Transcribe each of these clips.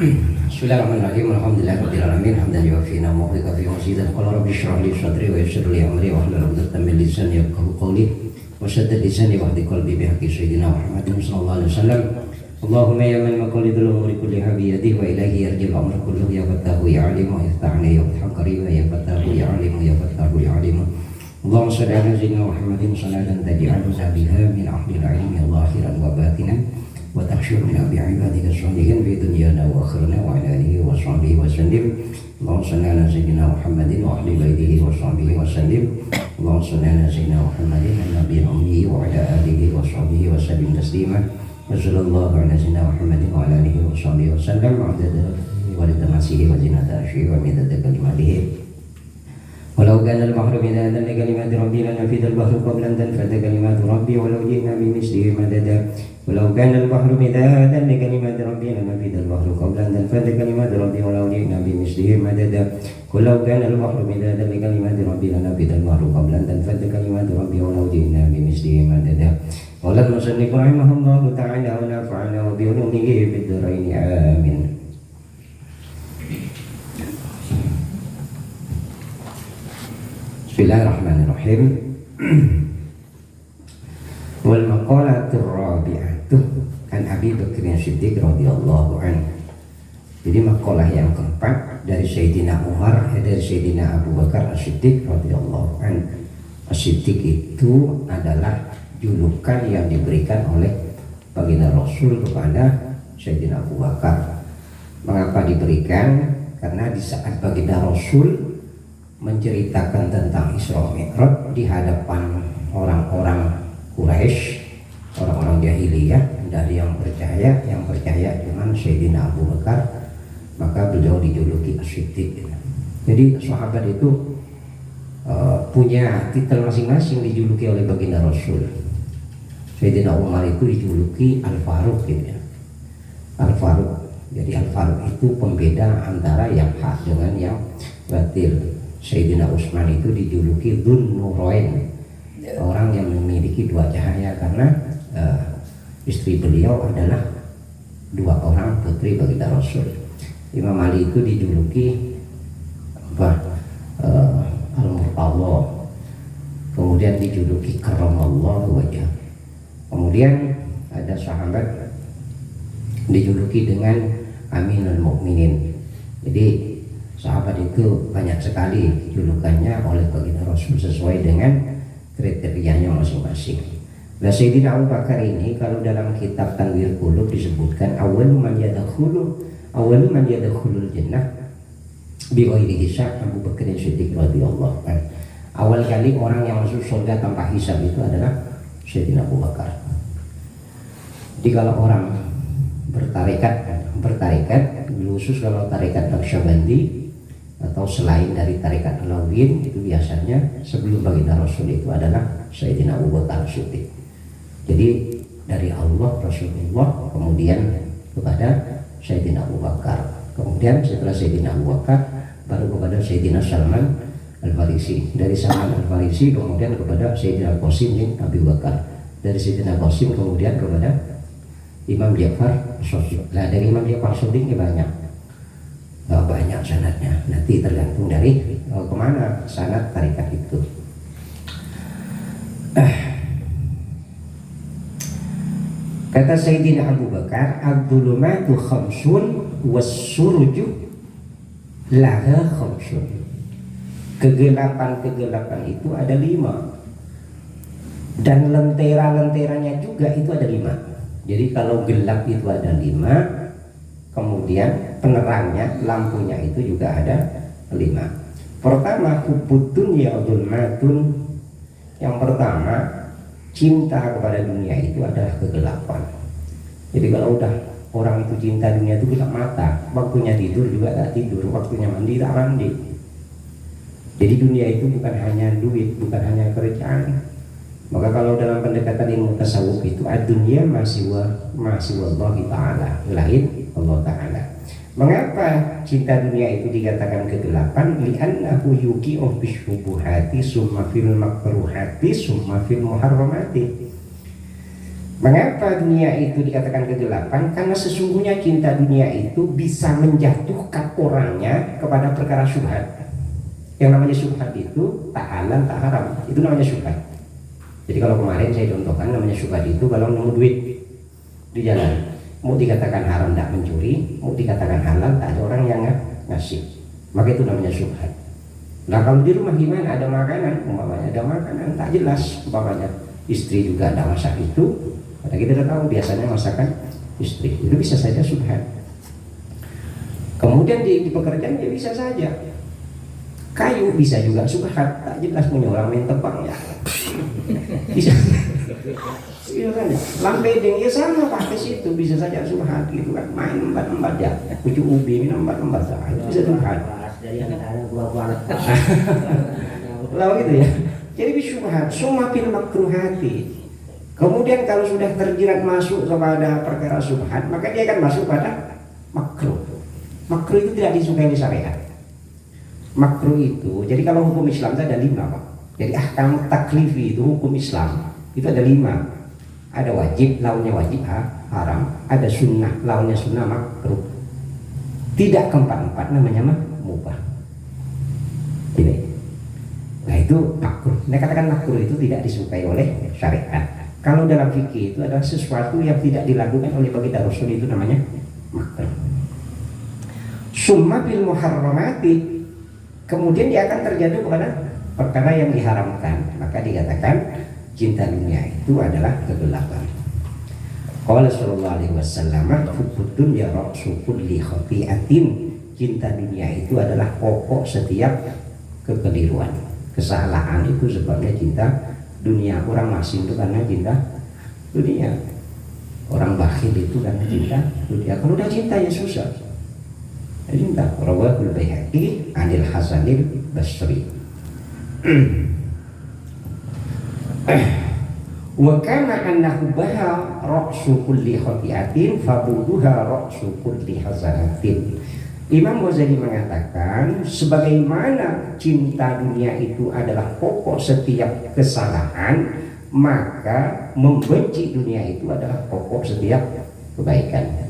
Bismillahirrahmanirrahim. Alhamdulillahirabbil alamin. Hamdan yuwaffi ni'amahu wa yukafi mazidan. Qala rabbi shrah li sadri wa yassir li amri wahlul 'uqdatam min lisani yafqahu qawli wa shaddid lisani wahdi qalbi bi haqqi sayyidina Muhammadin sallallahu alaihi wasallam. Allahumma ya man maqalidul umuri kulliha bi yadihi wa ilahi yarji'ul amru kulluhu ya fattahu ya 'alimu ya ta'ala ya haqqariba ya fattahu ya 'alimu ya fattahu ya 'alimu. Allahumma shalli ala sayyidina Muhammadin salatan taj'aluna biha min ahli al-'ilmi al-akhiran wa batinan wa takhshurna bi ibadika sholihin fi dunyana wa akhirana wa ala alihi wa sahbihi wa sallim. Allahumma shalli ala sayyidina Muhammadin wa ahli baitihi wa sahbihi wa sallim. Allahumma shalli ala sayyidina Muhammadin an-nabiyil ummi wa ala alihi wa sahbihi wa sallim taslima. Wa sallallahu ala sayyidina Muhammadin wa ala alihi wa sahbihi wa sallam adada walitamasihi wa zinata arsyihi wa midada kalimatihi. Walau kana al-bahru midadan li kalimati rabbi lanafida al-bahru qabla an tanfada kalimatu rabbi walau ji'na bimithlihi madada. Walau kana al-bahru midadan li kalimati rabbi lanafida al-bahru qabla an tanfada kalimatu rabbi walau ji'na bimithlihi madada. Walau kana al-bahru midadan li kalimati rabbi lanafida al-bahru qabla an tanfada kalimatu rabbi walau ji'na bimithlihi madada. Qala al-musannif rahimahullahu ta'ala wa nafa'ana wa bi ulumihi fid dharain amin. Bismillahirrahmanirrahim. Wal maqalatur rabi'atu an Abi Bakr Siddiq radhiyallahu anhu. Jadi maqalah yang keempat dari Sayyidina Umar, dari Sayyidina Abu Bakar As-Siddiq radhiyallahu anhu. As-Siddiq itu adalah julukan yang diberikan oleh baginda Rasul kepada Sayyidina Abu Bakar. Mengapa diberikan? Karena di saat baginda Rasul menceritakan tentang Isra Mi'raj di hadapan orang-orang Quraisy, orang-orang jahiliyah, dari yang percaya dengan Sayyidina Abu Bakar, maka beliau dijuluki As-Siddiq. Jadi sahabat itu punya titel masing-masing dijuluki oleh baginda Rasul. Sayyidina Umar itu dijuluki Al-Faruq gitu ya. Al-Faruq. Jadi Al-Faruq itu pembeda antara yang hak dengan yang batil. Sayyidina Utsman itu dijuluki Dzun Nurain, orang yang memiliki dua cahaya, karena istri beliau adalah dua orang putri baginda Rasul. Imam Ali itu dijuluki Al-Murtadha, kemudian dijuluki Karramallahu wajhah. Kemudian ada sahabat dijuluki dengan Aminul Mukminin. Jadi sahabat itu banyak sekali julukannya oleh baginda Rasul sesuai dengan kriterianya masing-masing. Nah, Sayyidina Abu Bakar ini kalau dalam kitab Tanwir Qulub disebutkan awwalu man yadkhulul jannah bi ghairi hisab Abu Bakar Siddiq radhiyallahu anhu. Awal kali orang yang masuk surga tanpa hisab itu adalah Sayyidina Abu Bakar. Jadi kalau orang bertarekat khusus kalau tarekat Naqsyabandi atau selain dari tarekat Alawiyyin, itu biasanya sebelum baginda Rasul itu adalah Sayyidina Abu Bakar Siddiq. Jadi dari Allah, Rasulullah, kemudian kepada Sayyidina Abu Bakar, kemudian setelah Sayyidina Abu Bakar baru kepada Sayyidina Salman Al-Farisi, dari Salman Al-Farisi kemudian kepada Sayyidina Qasim bin Abi Bakar, dari Sayyidina Qasim kemudian kepada Imam Ja'far Shadiq. Nah, dari Imam Ja'far Shadiq banyak sanadnya, nanti tergantung dari kemana sanad tarekat itu. Kata Sayyidina Abu Bakar, ad-dhulumatu khamsun was-suruju laha khamsun. Kegelapan itu ada 5, dan lentera-lenteranya juga itu ada 5. Jadi kalau gelap itu ada 5, kemudian penerangnya, lampunya itu juga ada 5. Pertama, hubbud dunya dzulmatun. Yang pertama, cinta kepada dunia itu adalah kegelapan. Jadi kalau udah orang itu cinta dunia itu gelap mata, waktunya tidur juga tak tidur, waktunya mandi tak mandi. Jadi dunia itu bukan hanya duit, bukan hanya kerjaan. Maka kalau dalam pendekatan ilmu tasawuf itu ad-dunya masih Allah Ta'ala, lain Allah Ta'ala. Mengapa cinta dunia itu dikatakan kegelapan? Li'annahu yuqi'u bisyubuhati summa fil makruhati summa fil muharramati. Mengapa dunia itu dikatakan kegelapan? Karena sesungguhnya cinta dunia itu bisa menjatuhkan orangnya kepada perkara syubhat. Yang namanya syubhat itu tak halal tak haram, itu namanya syubhat. Jadi kalau kemarin saya contohkan namanya syubhat itu kalau nemu duit di jalan, mau dikatakan haram tak mencuri, mau dikatakan halal tak ada orang yang ngasih, maka itu namanya syubhat. Nah kalau di rumah gimana, ada makanan, umpamanya ada makanan tak jelas, umpamanya istri juga ada masak itu, karena kita sudah tahu biasanya masakan istri, itu bisa saja syubhat. Kemudian di pekerjaan ya bisa saja, kayu bisa juga syubhat, tak jelas punya orang main tebang ya, bisa. Iya kan ya, lampedeng ya sama pakai situ bisa saja syubhat gitu kan, main embat-embat ya, pucuk ubi minum embat-embat saja bisa syubhat. Dari yang ada buah-buah. Lalu gitu ya. Jadi syubhat summa fil makruhati. Kemudian kalau sudah terjerat masuk kepada perkara syubhat, maka dia akan masuk pada makruh. Makruh itu tidak disukai oleh syariat. Makruh itu, jadi kalau hukum Islam itu ada 5 Pak. Jadi ahkam taklifi itu hukum Islam itu ada 5. Ada wajib, lawannya wajib haram. Ada sunnah, lawannya sunnah makruh. Tidak keempat-empat namanya mubah. Ini. Nah itu makruh. Nah katakan makruh itu tidak disukai oleh syariat. Kalau dalam fikih itu adalah sesuatu yang tidak dilakukan oleh baginda Rasul, itu namanya makruh. Summa bil muharramati, kemudian dia akan terjadi kepada perkara yang diharamkan, maka dikatakan cinta dunia itu adalah kegelapan. Qala sallallahu alaihi wasallam, hubbud dunya ra'su kulli khati'atin. Cinta dunia itu adalah pokok setiap kekeliruan, kesalahan itu sebabnya cinta dunia. Orang masin itu karena cinta dunia, orang bakhil itu karena cinta dunia. Kalau udah cinta ya susah. Cinta. Rawahul Baihaqi anil Hasanil Basri. Wa kana annahu baha ra'su kulli khati'atin fabuduha ra'su kulli hasanatin. Imam Ghazali mengatakan sebagaimana cinta dunia itu adalah pokok setiap kesalahan, maka membenci dunia itu adalah pokok setiap kebaikan.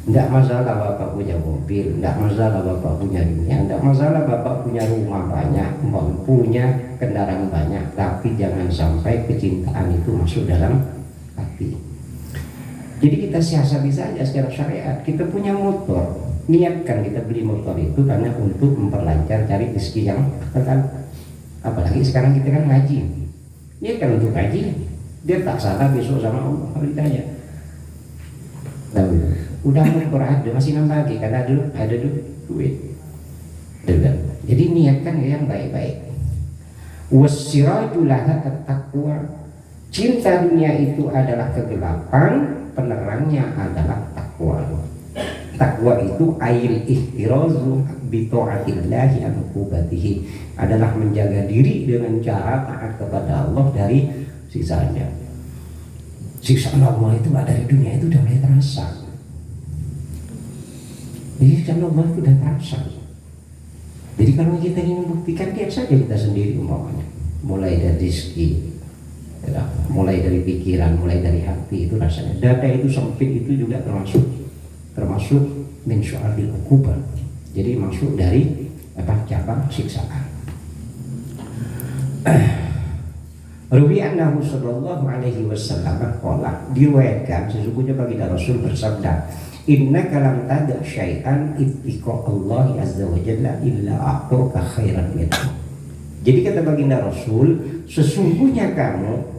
Tidak masalah bapak punya mobil, tidak masalah bapak punya dunia, tidak masalah bapak punya rumah banyak, punya kendaraan banyak, tapi jangan sampai kecintaan itu masuk dalam hati. Jadi kita siasati saja secara syariat. Kita punya motor, niatkan kita beli motor itu karena untuk memperlancar cari rezeki yang kekal. Apalagi sekarang kita kan ngaji, niatkan untuk ngaji, dia tak salah besok sama Allah kalau ditanya. Udah motor ada, masih nambah lagi karena ada duit. Jadi niatkan yang baik-baik. Wasiraju laha at-taqwa. Cinta dunia itu adalah kegelapan, penerangnya adalah takwa. Takwa itu ail ihtirazu bi ta'atillahi an uqubatihi, adalah menjaga diri dengan cara taat kepada Allah dari siksanya. Siksaan Allah itu dari dunia itu udah mulai terasa. Jadi siksaan Allah itu udah terasa. Jadi kalau kita ingin membuktikan, lihat saja kita sendiri umpamanya. Mulai dari rezeki, ya, mulai dari pikiran, mulai dari hati, itu rasanya. Dada itu sempit itu juga termasuk min syu'abil uqubah. Jadi masuk dari cabang siksaan. Ruwi annahu sallallahu alaihi wasallam qala, diriwayatkan sesungguhnya baginda Rasul bersabda, innaka lam tada' syai'an ittiqa Allah azza wa jalla illa a'taka khairan minhu. Jadi kata baginda Rasul, sesungguhnya kamu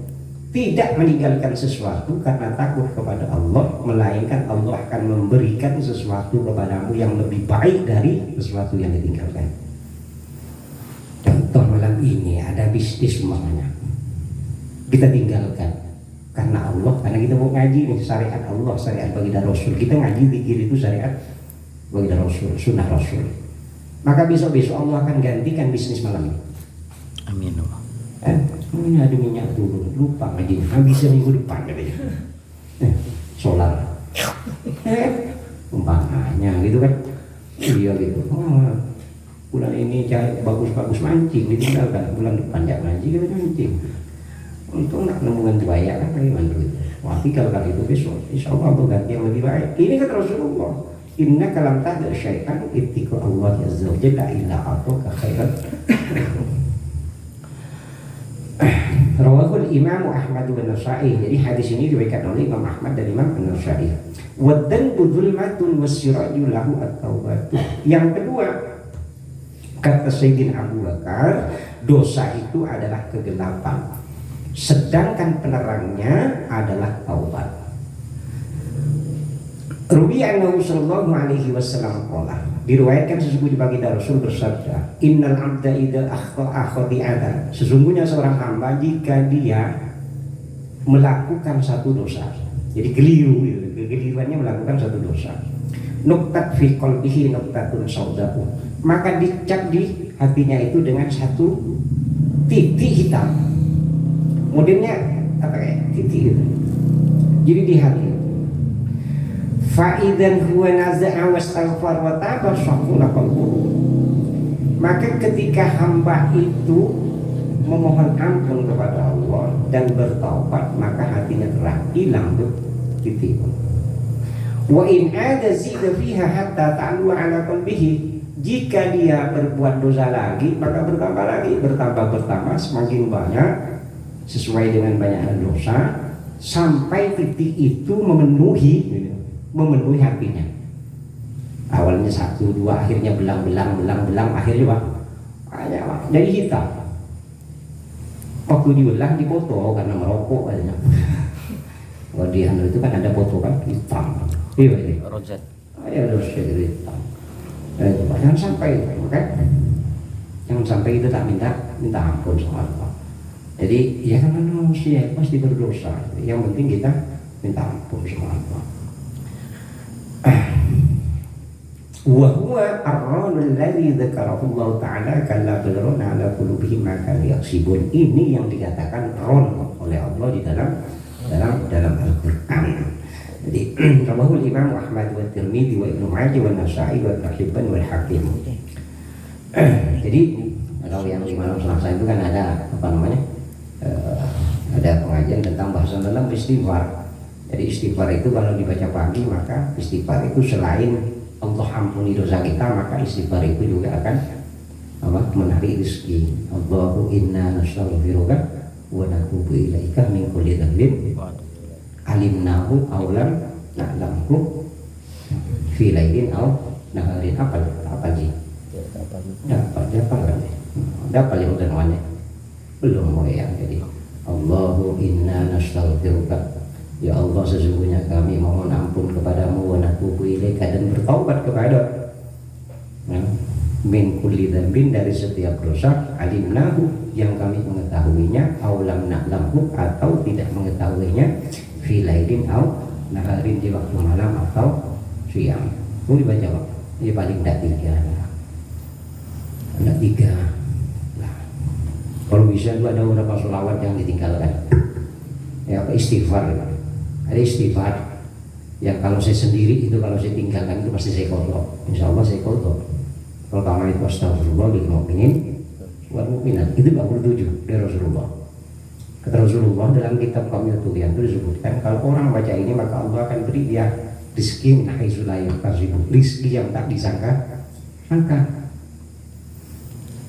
tidak meninggalkan sesuatu karena takut kepada Allah, melainkan Allah akan memberikan sesuatu kepadamu yang lebih baik dari sesuatu yang ditinggalkan. Contoh malam ini ada bisnis umpamanya, kita tinggalkan karena Allah, karena kita mau ngaji nih, syariat Allah, syariat baginda Rasul. Kita ngaji zikir itu syariat baginda Rasul, sunnah Rasul. Maka besok-besok Allah akan gantikan bisnis malam ini. Amin. Ini ada minyak turun, lupa ngaji, habisnya minggu depan katanya. Solar. Umpamanya gitu kan. Iya gitu. Bulan ini bagus-bagus mancing, ditinggalkan. Bulan depan jangan mancing, kita mancing. Untung nak nemukan buaya kan bagaimana duit. Wah, tinggalkan itu besok, insya Allah Allah ganti yang lebih baik. Ini kata Rasulullah, inna kalam ta'da syai'an ittiqa Allah azza wa jalla illa a'taka khairan. Rawahul Imam Ahmad bin Nasai. Jadi hadis ini diriwayatkan oleh Imam Ahmad dan Imam Nasai. Waddan budulmatun wasiraju lahu at-taubatu. Yang kedua, kata Sayyidina Abu Bakar, dosa itu adalah kegelapan, sedangkan penerangnya adalah taubat. Ruwiya annahu sallallahu alaihi wasallam qala, diriwayatkan sesungguhnya baginda Rasul bersabda, innal abda idza akhta'a khati'atan, sesungguhnya seorang hamba jika dia melakukan satu dosa, jadi keliru, kekeliruannya melakukan satu dosa, nuktat fi qalbihi nuktatun saudahu, maka dicap di hatinya itu dengan satu titik hitam, modelnya apa kayak titik itu, jadi di hati. Fa'idan huwa naza'a wastaghfar wa taba sahula qalbuhu, maka ketika hamba itu memohon ampun kepada Allah dan bertaubat, maka hatinya terang, hilang tuh titik. Wa in ada zida fiha hatta ta'lu ala qalbihi, jika dia berbuat dosa lagi maka bertambah semakin banyak sesuai dengan banyaknya dosa sampai titik itu memenuhi hatinya. Awalnya 1, 2, akhirnya belang, akhirnya Pak jadi hitam. Waktu dibelah dipoto karena merokok katanya. Kalau di Hanoi itu kan ada foto kan hitam. Iya, Rozet. Ya harus jadi hitam. Jangan sampai, maka jangan sampai kita tak minta ampun sama Allah. Jadi ya kan manusia pasti berdosa. Yang penting kita minta ampun sama Allah. Wa huwa ar-ranul ladzi dzakarahu Allah taala kalla balrona ala qulubihim ma kanu yaksibun. Ini yang dikatakan ron oleh Allah di dalam Al-Qur'an. Jadi rawahul Imam Ahmad wa Tirmidzi wa Ibnu Majah wa Nasa'i wa Ibnu Hibban wal Hakim. Jadi kalau yang di malam Selasa itu kan ada apa namanya? Ada pengajian tentang bahasan dalam istighfar. Jadi istighfar itu kalau dibaca pagi, maka istighfar itu selain Allah ampuni dosa kita, maka istighfar itu juga akan menarik rezeki. Allahu inna nastaghfiruka wa natubu ilaika min kulli dzambin alimnahu aw lam na'lamhu fi lailin aw naharin. Apa sih? Dapat yang namanya belum mau ya. Jadi Allahu inna nastaghfiruka, ya Allah sesungguhnya kami mohon ampun kepadamu, wa natubu ilaika, dan bertaubat kepada min kulli dzambin, dari setiap dosa, alimnahu yang kami mengetahuinya, aw lam na'lamhu atau tidak mengetahuinya, fi lailin aw naharin di waktu malam atau siang. Boleh dibaca Pak? Ini paling tidak 3. Tidak 3. Nah, kalau bisa itu ada beberapa sholawat yang ditinggalkan. Ya, istighfar. Ada istighfar yang kalau saya sendiri itu, kalau saya tinggalkan itu pasti saya kodok. Insya Allah saya kodok. Pertama itu astagfirullah lil mu'minin wal mu'minat, itu 27 dari Rasulullah. Kata Rasulullah dalam kitab Kamil Tulian itu disebutkan, kalau orang baca ini maka Allah akan beri dia rizki rizki yang tak disangka.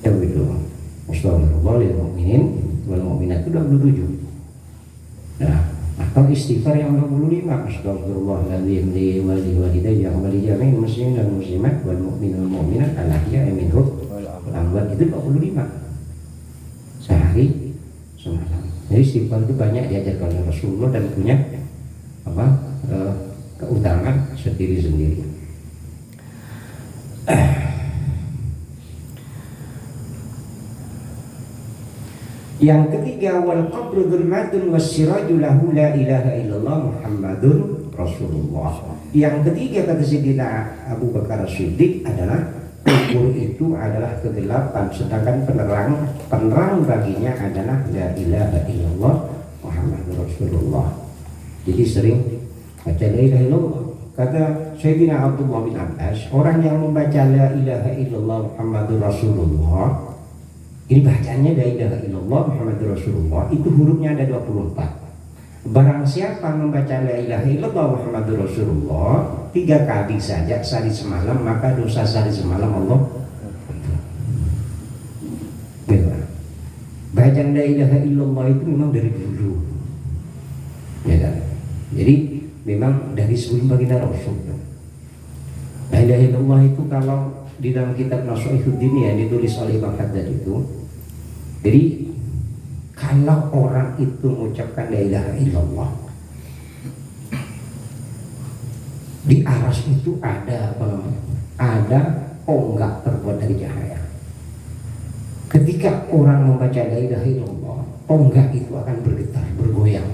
Ya begitu. Astagfirullah lil mu'minin wal mu'minat itu 27. Nah, atau istighfar yang 25, astagfirullahaladzim li wa li walidayya wa li jami'il muslimin dan muslimat wal mu'minin wal mu'minat al-ahya'i minhum wal amwat, itu 25 sehari semalam. Jadi istighfar itu banyak diajarkan oleh Rasulullah dan punya keutamaan sendiri-sendiri. Yang ketiga, wal qabru dzulmatun wassiraju lahu la ilaha illallah Muhammadun Rasulullah. Yang ketiga kata Sayyidina Abu Bakar As-Siddiq adalah kubur itu adalah kegelapan, sedangkan penerang baginya adalah la ilaha illallah Muhammadun Rasulullah. Jadi sering baca la ilaha illallah. Kata Sayyidina Abdullah bin Abbas, orang yang membaca la ilaha illallah Muhammadun Rasulullah, ini bacaannya la ilaha illallah Muhammadur Rasulullah, itu hurufnya ada 24. Barang siapa membaca la ilaha illallah Muhammadur Rasulullah 3 kali saja sehari semalam, maka dosa sehari semalam Allah. Bacaan la ilaha illallah itu memang dari dulu, ya kan? Jadi memang dari sebelum baginda Rasul. La ilaha illallah itu kalau di dalam kitab Nashaihuddin yang ditulis oleh Imam Haddad itu, jadi kalau orang itu mengucapkan la ilaha illallah, di aras itu ada apa namanya? Ada tonggak terbuat dari cahaya. Ketika orang membaca la ilaha illallah, tonggak itu akan bergetar, bergoyang.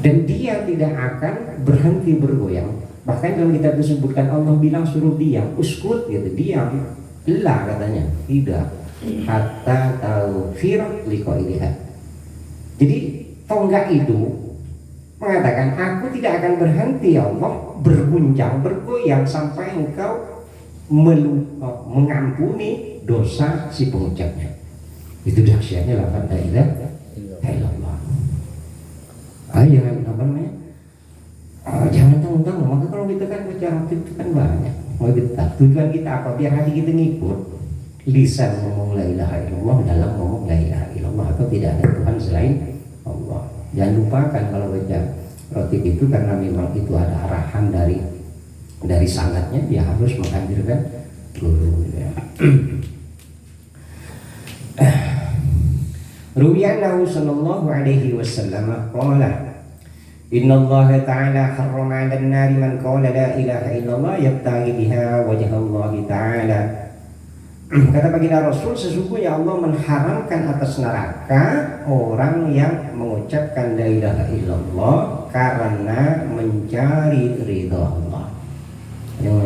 Dan dia tidak akan berhenti bergoyang. Bahkan dalam kitab disebutkan Allah bilang suruh diam, uskut gitu, diam. Lah katanya, tidak. Hatta taufirat liqailiha. Jadi tonggak itu mengatakan, aku tidak akan berhenti ya Allah berguncang, bergoyang sampai engkau mengampuni dosa si pengucapnya. Itu dahsyatnya lafaz la ilaha illallah. Jangan apa namanya? Jangan tanggung-tanggung. Maka kalau kita kan baca itu kan banyak. Mau kita tujuan kita apa? Biar hati kita ngikut. Lisan ngomong la ilaha illallah, dalam ngomong la ilaha illallah, atau tidak ada Tuhan selain Allah. Jangan lupakan kalau baca rotib itu, karena memang itu ada arahan dari sangatnya, dia harus menghadirkan seluruhnya. Ruwiyannahu sallallahu alaihi wasallam qala Inna Allah ta'ala harrama 'alan nari man qala la ilaha illallah yabtaghi biha wajha Allah ta'ala. Kata baginda Rasul, sesungguhnya Allah mengharamkan atas neraka orang yang mengucapkan la ilaha illallah karena mencari ridha Allah. Yang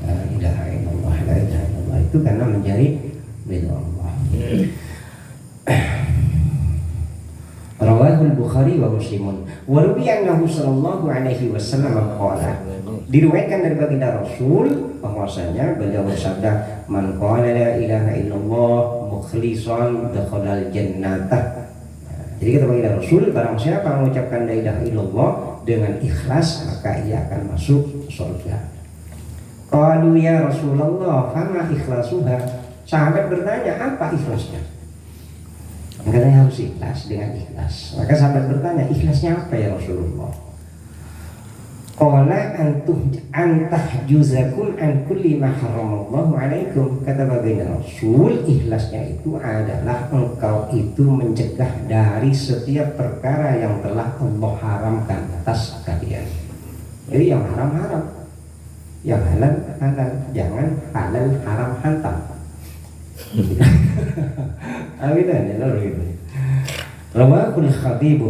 la ilaha illallah, la ilaha illallah itu karena mencari ridha Allah. Rawahul Bukhari wa Muslimun. Wa ruwiya annahu sallallahu alaihi wasallam qala. Diriwayatkan dari baginda Rasul bahwasanya beliau bersabda, man qala la ilaha illallah mukhlishan dakhalal jannata. Jadi kata baginda Rasul, barang siapa mengucapkan la ilaha illallah dengan ikhlas, maka ia akan masuk surga. Qalu ya Rasulullah, fama ikhlasuha? Sahabat bertanya, apa ikhlasnya? Katanya harus ikhlas, dengan ikhlas. Maka sahabat bertanya, ikhlasnya apa ya Rasulullah? Qala antahjuzakum an kulli ma haramallahu alaikum. Kata baginda Rasul, ikhlasnya itu adalah engkau itu mencegah dari setiap perkara yang telah Allah haramkan atas kalian. Jadi yang haram-haram, yang halal halal, jangan halal haram hantam. Gitu ya, gitu. Rawahul Khatib.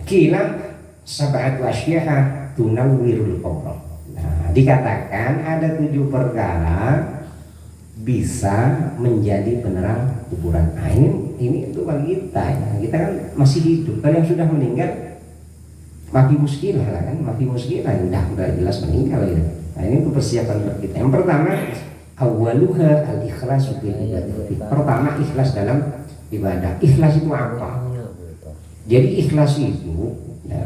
Kila sab'atu asya'a tunawwirul qabr. Nah, dikatakan ada 7 perkara bisa menjadi penerang kuburan. Nah, ini untuk bagi kita ya. Kita kan masih hidup. Kalau yang sudah meninggal mati muskilah lah kan, mati muskilah udah jelas meninggal ya. Nah, ini untuk persiapan untuk kita. Yang pertama, awwaluha al-ikhlasu bil ibadah. Pertama, ikhlas dalam ibadah. Ikhlas itu apa? Jadi ikhlas itu ya,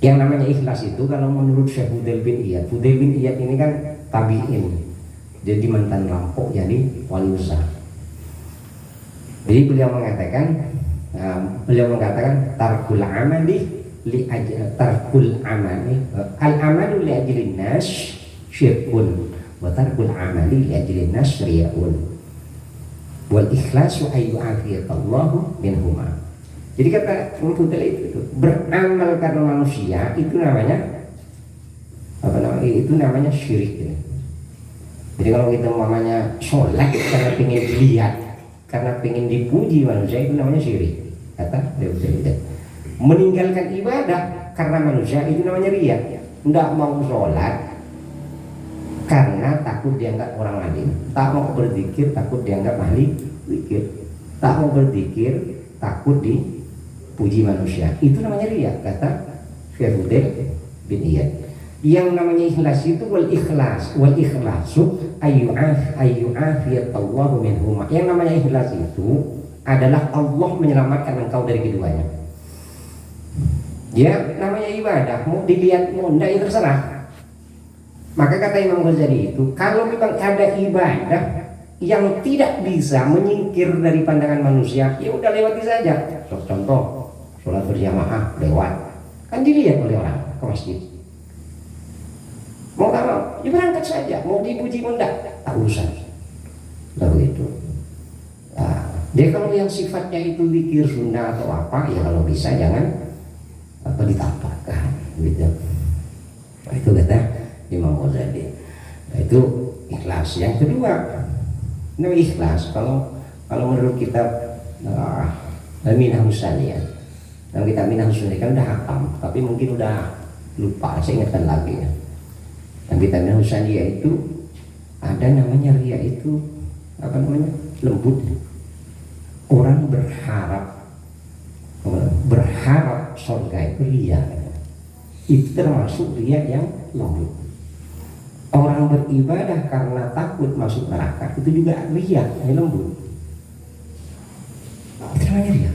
yang namanya ikhlas itu kalau menurut Syekh Fudail bin Iyad ini kan tabi'in, jadi mantan rampok, jadi wali besar. Jadi beliau mengatakan tarkul amali al amalu li ajlin nas syirkun wa tarkul amali li ajlin nas riya'un wal ikhlasu ayyu'afiyatallahu minhuma. Jadi kata Fudail itu beramal karena manusia itu namanya apa namanya? Itu namanya syirik ya. Jadi kalau kita namanya sholat karena pengen dilihat, karena pengen dipuji manusia, itu namanya syirik. Kata Fudail. Meninggalkan ibadah karena manusia itu namanya riya. Tidak mau sholat karena takut dianggap orang alim, tak mau berzikir takut dianggap ahli zikir, tak mau berzikir takut dipuji manusia, itu namanya riya. Kata Syekh Fudail bin Iyad. Yang namanya ikhlas itu wal ikhlasu ayyu'afiyatallahu minhuma. Yang namanya ikhlas itu adalah Allah menyelamatkan engkau dari keduanya. Ya namanya ibadah, mau dilihat mau enggak ya terserah. Maka kata Imam Ghazali itu, kalau memang ada ibadah yang tidak bisa menyingkir dari pandangan manusia, ya udah lewati saja. Contoh, sholat berjamaah lewat, kan dilihat oleh orang ke masjid. Mau nggak mau, ya berangkat saja. Mau dipuji mau enggak, tak urusan. Lalu itu. Nah, dia kalau yang sifatnya itu zikir sunnah atau apa, ya kalau bisa jangan apa ditampakkan, gitu. Nah, itu kata Imam Ghazali. Nah, itu ikhlas. Yang kedua, nah ikhlas kalau menurut kitab Minhaj Sunnah, dalam kitab Minhaj Sunnah kan udah hafal, tapi mungkin udah lupa, saya ingatkan lagi ya. Dalam kitab Minhaj Sunnah itu ada namanya riya itu apa namanya, lembut. Orang berharap surga itu riya, itu termasuk riya yang lembut. Orang beribadah karena takut masuk neraka itu juga riya yang lembut. Itu namanya riya.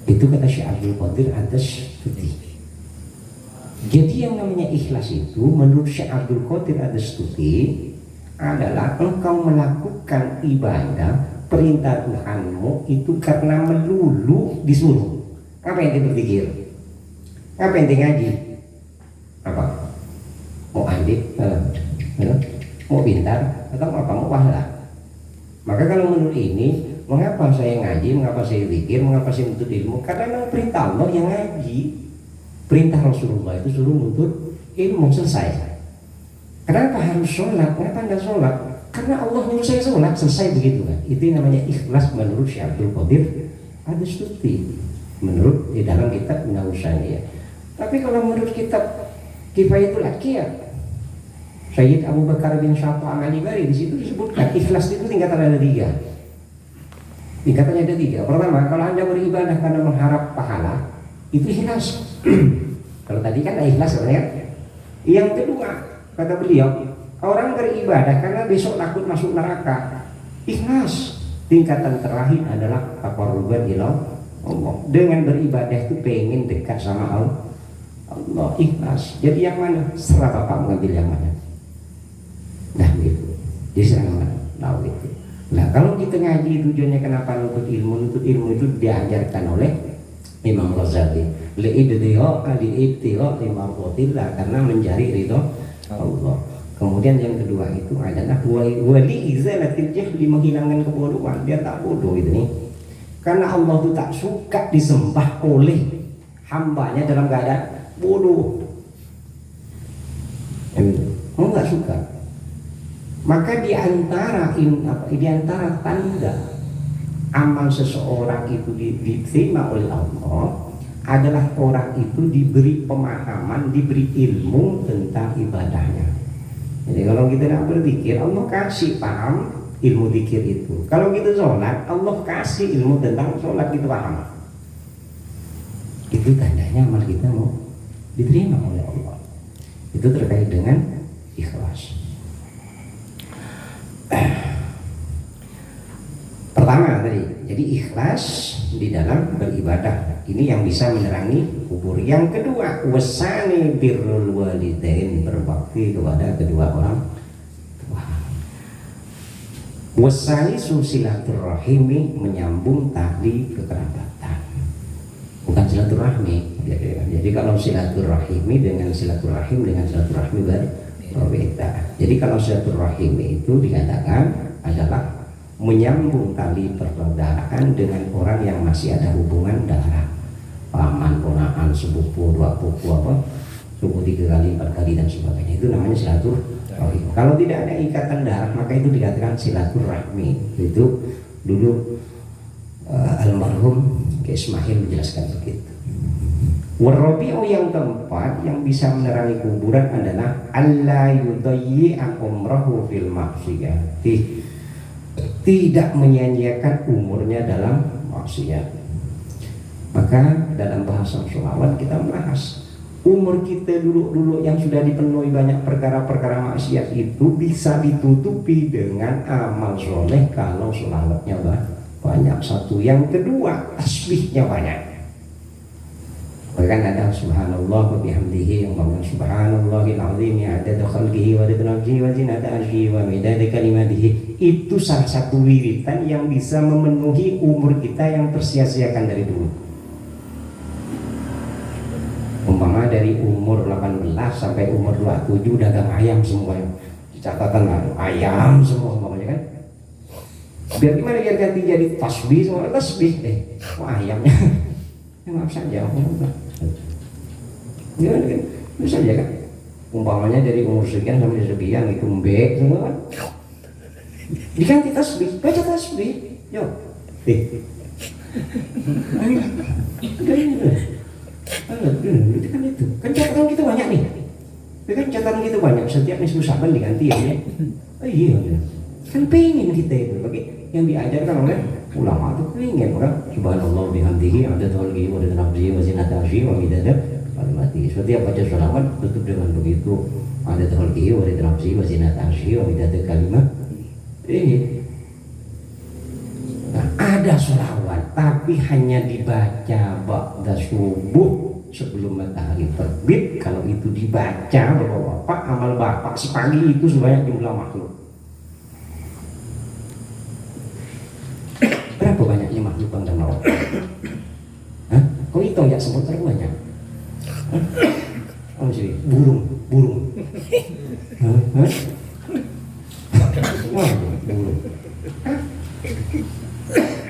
Itu kata Syekh Abdul Qadir Ad-Dastuti. Jadi yang namanya ikhlas itu menurut Syekh Abdul Qadir Ad-Dastuti adalah engkau melakukan ibadah perintah Tuhanmu itu karena melulu disuruh. Apa yang berpikir? Apa yang ngaji? Apa? Mau adik, mau pintar, atau apa mau pahala. Maka kalau menurut ini, mengapa saya ngaji, mengapa saya zikir, mengapa saya menuntut ilmu? Karena memang perintah Allah yang ngaji. Perintah Rasulullah itu suruh menuntut ilmu, selesai. Kenapa harus sholat? Kenapa anda sholat? Karena Allah nyuruh saya sholat, selesai begitu kan. Itu namanya ikhlas menurut Syekh Abdul Qadir Ad-Dastuti, menurut di dalam kitab Minhaj Sunnah. Tapi kalau menurut kitab Kifayatul Aqiyah Sayyid Abu Bakar bin Syafa' Al-Malibari, di situ disebutkan ikhlas itu tingkatan ada tiga. Tingkatannya ada tiga. Pertama, kalau anda beribadah karena mengharap pahala, itu ikhlas. Kalau tadi kan ikhlas sebenarnya. Yang kedua, kata beliau, orang beribadah karena besok takut masuk neraka, ikhlas. Tingkatan terakhir adalah taqarruban ila Allah. Dengan beribadah itu pengen dekat sama Allah, ikhlas. Jadi yang mana? Serah Bapak mengambil yang mana. Nah gitu. Jadi serah mana? Tahu itu. Nah kalau kita ngaji tujuannya kenapa nuntut ilmu? Nuntut ilmu itu diajarkan oleh Imam Ghazali. Li'ibtiho limardotillah, karena mencari ridho Allah. Kemudian yang kedua itu adalah wali izalatil jahli, menghilangkan kebodohan. Dia tak bodoh itu nih. Karena Allah itu tak suka disembah oleh hambanya dalam keadaan bodoh. Allah nggak suka. Maka di antara tanda amal seseorang itu diterima oleh Allah adalah orang itu diberi pemahaman, diberi ilmu tentang ibadahnya. Jadi kalau kita nak berzikir, Allah kasih paham ilmu zikir itu. Kalau kita sholat, Allah kasih ilmu tentang sholat, kita paham. Itu tandanya amal kita mau diterima oleh Allah. Itu terkait dengan ikhlas. Pertama tadi, jadi ikhlas di dalam beribadah. Ini yang bisa menerangi kubur. Yang kedua, wasani birrul walidain, berbakti kepada kedua orang tua. Wasani silaturahimi, menyambung tali kekerabatan. Bukan silaturahmi. Jadi kalau silaturahimi dengan silaturahim dengan silaturahmi berbeda. Jadi kalau silaturahimi itu dikatakan adalah menyambung tali persaudaraan dengan orang yang masih ada hubungan darah, paman, ponakan, sepupu, dua pupu, sepupu 3 kali, 4 kali dan sebagainya. Itu namanya silaturahim. Kalau tidak ada ikatan darah, maka itu dikatakan silaturahmi. Itu dulu almarhum Ki Ismail menjelaskan begitu. Warabi'u, yang keempat yang bisa menerangi kuburan adalah alla yudayyi'a umrahu fil maksiyati, tidak menyia-nyiakan umurnya dalam maksiat. Maka dalam bahasa sholawat kita membahas umur kita dulu yang sudah dipenuhi banyak perkara-perkara maksiat itu bisa ditutupi dengan amal soleh kalau sholawatnya banyak. Satu. Yang kedua, tasbihnya banyak. Bahkan ada subhanallah wa bihamdihi, umpamanya subhanallahil azim adada khalqihi wa adada nafsihi wa zinata arsyihi wa midada kalimatihi. Itu salah satu wiritan yang bisa memenuhi umur kita yang tersia-siakan dari dulu. Umpama dari umur 18 sampai umur 27 dagang ayam semua, catatan ayam semua umpamanya kan. Biar gimana, biar ganti jadi tasbih semua, tasbih ayamnya ya maaf saja, ya kan bisa aja kan, umpamanya dari umur sekian sampai sekian itu mbek semua kan, diganti tasbih, baca tasbih, yo, itu kan itu, kan catatan kita banyak nih, kan catatan kita banyak, setiap nisfu Sa'ban diganti ya, oh iya, kan pengen kita itu, bagi yang diajarkan oleh ulama itu pengen orang subhanallah bihamdihi adada khalqihi wa adada nafsihi wa zinata arsyihi wa midada kalimatihi. Setiap baca sholawat tutup dengan begitu, adada khalqihi wa adada nafsihi wa zinata arsyihi wa midada kalimatihi. Nah, ada sholawat tapi hanya dibaca ba'da subuh sebelum matahari terbit. Kalau itu dibaca bapak-bapak, amal bapak sepagi itu sebanyak jumlah makhluk. Berapa banyaknya makhluk bang dan laut? Hah? Kau hitung ya, semut terlalu banyak. Oh sih, burung. Hah? Wah, burung.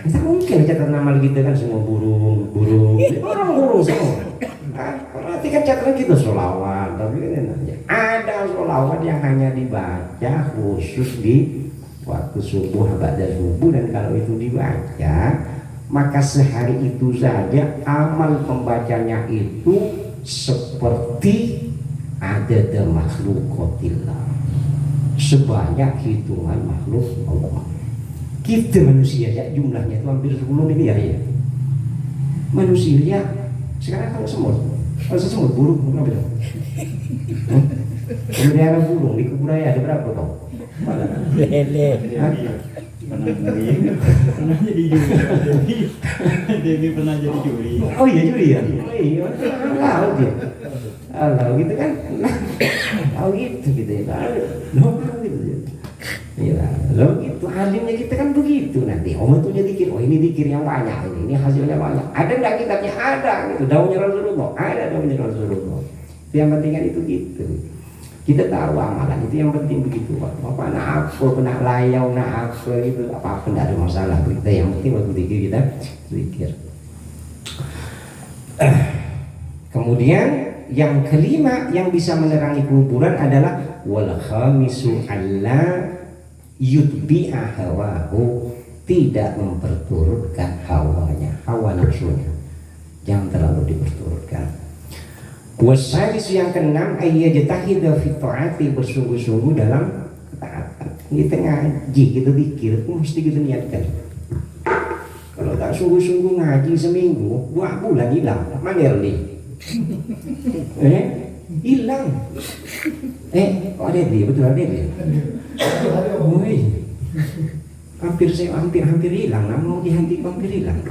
Tidak mungkin catatan amal kita kan semua burung. Orang burung semua. Berarti kan catatan kita sholawat, tapi kan ada sholawat yang hanya dibaca khusus di waktu subuh, ba'da subuh, dan kalau itu dibaca maka sehari itu saja amal pembacanya itu seperti adada makhluqatillah, sebanyak hitungan makhluk Allah. Kita manusia ya jumlahnya itu hampir 10 miliar ya. Manusia sekarang kalau semut burung berapa dong? Pelihara burung di Kuburaya ada berapa dong? Lele. Pernah jadi juri. Devi pernah jadi juri. Oh iya juri ya. Oh iya. Tahu dia. Tahu gitu kan. Tahu gitu ya. Tahu gitu ya. Iya, lo gitu alimnya kita kan begitu nanti. Itu dikir, oh ini dikir yang banyak, ini hasilnya banyak. Ada enggak kitabnya? Ada gitu. Daunnya Rasulullah, ada daunnya Rasulullah. Yang penting kan itu gitu. Kita tahu amalan itu yang penting begitu. Apa nak apa, nak layau, nak apa itu apa tidak ada masalah. Kita yang penting waktu zikir kita zikir. Kemudian yang kelima yang bisa menerangi kuburan adalah wal khamisu alla yutbi'a hawahu, tidak memperturutkan hawanya, hawa nafsunya. Jangan terlalu diperturutkan. Wasadis yang keenam ayyajtahida fi ta'ati, bersungguh-sungguh dalam ketaatan. Kita ngaji, kita zikir itu mesti kita niatkan. Kalau tak sungguh-sungguh ngaji seminggu, 2 bulan hilang. Manggil nih. Hilang. Kok ada dia? Betul ada dia? Woi. Hampir hilang. Mau dihentikan hampir hilang.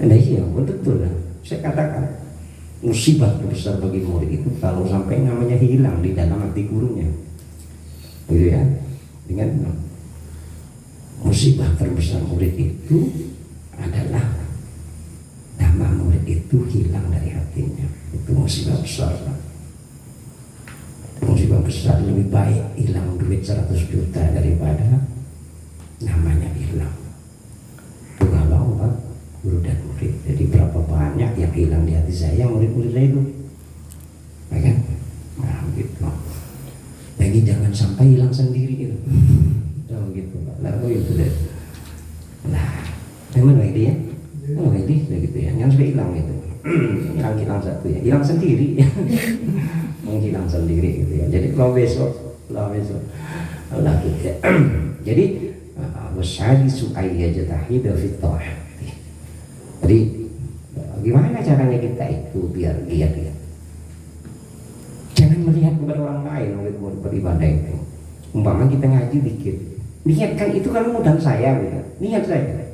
Nah iya, betul lah. Saya katakan musibah terbesar bagi murid itu kalau sampai namanya hilang di dalam hati gurunya, gitu ya. Dengan musibah terbesar murid itu adalah nama murid itu hilang dari hatinya. Itu musibah besar. Musibah besar, lebih baik hilang duit 100 juta daripada namanya hilang. Itu kalau guru dan murid. Jadi berapa banyak yang hilang di hati saya, murid-murid saya itu, ya kan? Nah gitu. Jadi jangan sampai hilang sendiri itu. Oh gitu, lalu itu deh. Nah, memang ini ya, oh ini gitu ya, jangan sampai hilang gitu. Hilang satu ya, hilang sendiri, menghilang sendiri gitu ya. Jadi kalau besok, Allah gitu. Jadi wasadisu ayyajtahida fi ta'ah. Jadi gimana caranya kita itu biar giat ya? Jangan melihat kepada orang lain untuk beribadah itu. Umpama kita ngaji dikit, niatkan itu kan modal saya gitu. Niat saya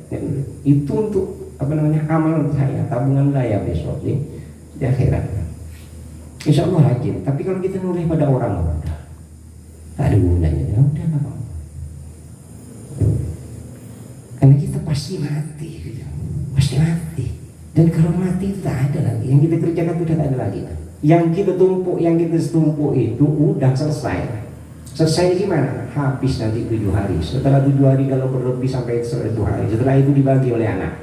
itu untuk apa namanya amal saya, tabungan saya besok nih. di akhirat. Insya Allah rajin. Tapi kalau kita noleh pada orang, udah tak ada gunanya. Ya udah apa? Karena kita pasti mati, gitu. Pasti mati. Dan kalau mati itu tak ada lagi. Yang kita kerjakan itu tak ada lagi. Yang kita tumpuk itu udah selesai. Selesai gimana? Habis nanti 7 hari. Setelah 7 hari kalau berlebih sampai 7 hari. Setelah itu dibagi oleh anak.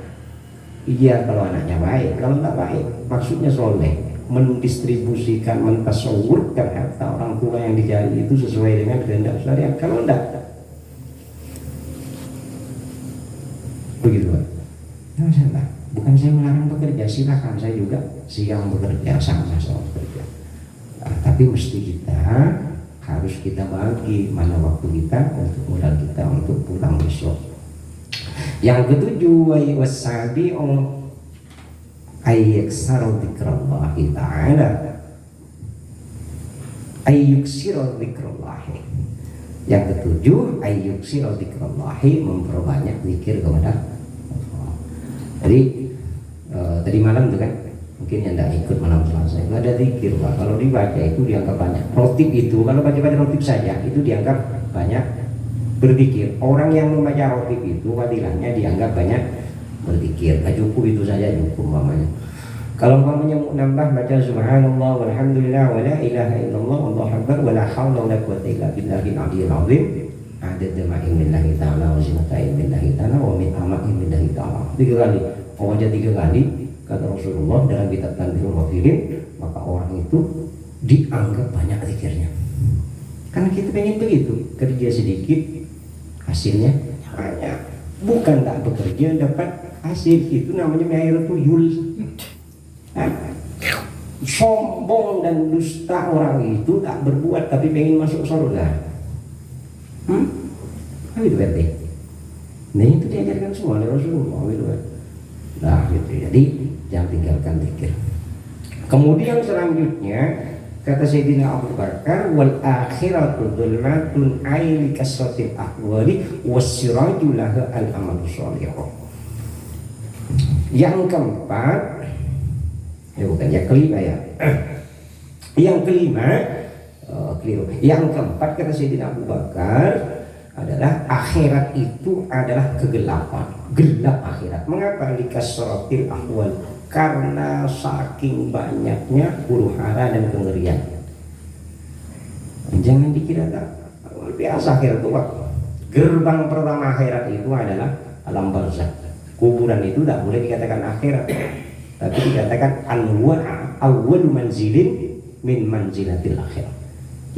Iya kalau anaknya baik. Kalau tak baik, maksudnya soleh. Mendistribusikan, mentasawurkan harta orang tua yang dicari itu sesuai dengan kehendak syariat. Kalau enggak, begitu Pak. Nah, salah. Bukan saya melarang bekerja, silakan, saya juga siang bekerja, sama-sama bekerja. Nah, tapi mesti kita harus kita bagi mana waktu kita untuk modal kita untuk pulang besok. Yang ketujuh, wasabi'u ayyaksaru dzikrallahi ta'ala, ayyuksiru dzikrallahi. Yang ketujuh, ayyuksiru dzikrallahi, memperbanyak zikir kepada Allah. Jadi tadi malam itu kan, mungkin yang tidak ikut malam Selasa itu ada zikir Pak. Kalau dibaca itu dianggap banyak. Rotib itu kalau baca-baca rotib saja itu dianggap banyak berzikir. Orang yang membaca rotib itu fadilahnya dianggap banyak berzikir. Nah, cukup itu saja cukup mamanya. Kalau mamanya mau nambah baca subhanallah walhamdulillah wa la ilaha illallah wallahu akbar wa la haula wa la quwwata illa billahil aliyyil azim. Ada ma'in billahi ta'ala wa zinatayn billahi ta'ala wa min ama'in billahi ta'ala. 3 kali. Kalau baca 3 kali kata Rasulullah dalam kitab Tanbihul Ghafilin, maka orang itu dianggap banyak zikirnya. Karena kita pengen begitu, kerja sedikit hasilnya banyak. Bukan tak bekerja dapat hasil, itu namanya mayratul. Sombong dan dusta orang itu tak berbuat tapi pengen masuk surga. Itu berarti. Nah itu diajarkan semua oleh Rasulullah itu. Nah gitu. Jadi jangan tinggalkan zikir. Kemudian selanjutnya kata Sayyidina Abu Bakar, wal akhiratu dzulmatun aili kasratil ahwali wassiraju laha al amalu shalih. Yang keempat, bukan yang kelima ya. Yang kelima, keliru. Yang keempat kata Sayyidina Abu Bakar adalah akhirat itu adalah kegelapan, gelap akhirat. Mengapa? Likasratil ahwal, karena saking banyaknya huru hara dan kengerian. Jangan dikira tak biasa akhirat itu Pak. Gerbang pertama akhirat itu adalah alam barzakh. Kuburan itu tak boleh dikatakan akhirat, tapi dikatakan awwal manzilin min manzilatil akhirat.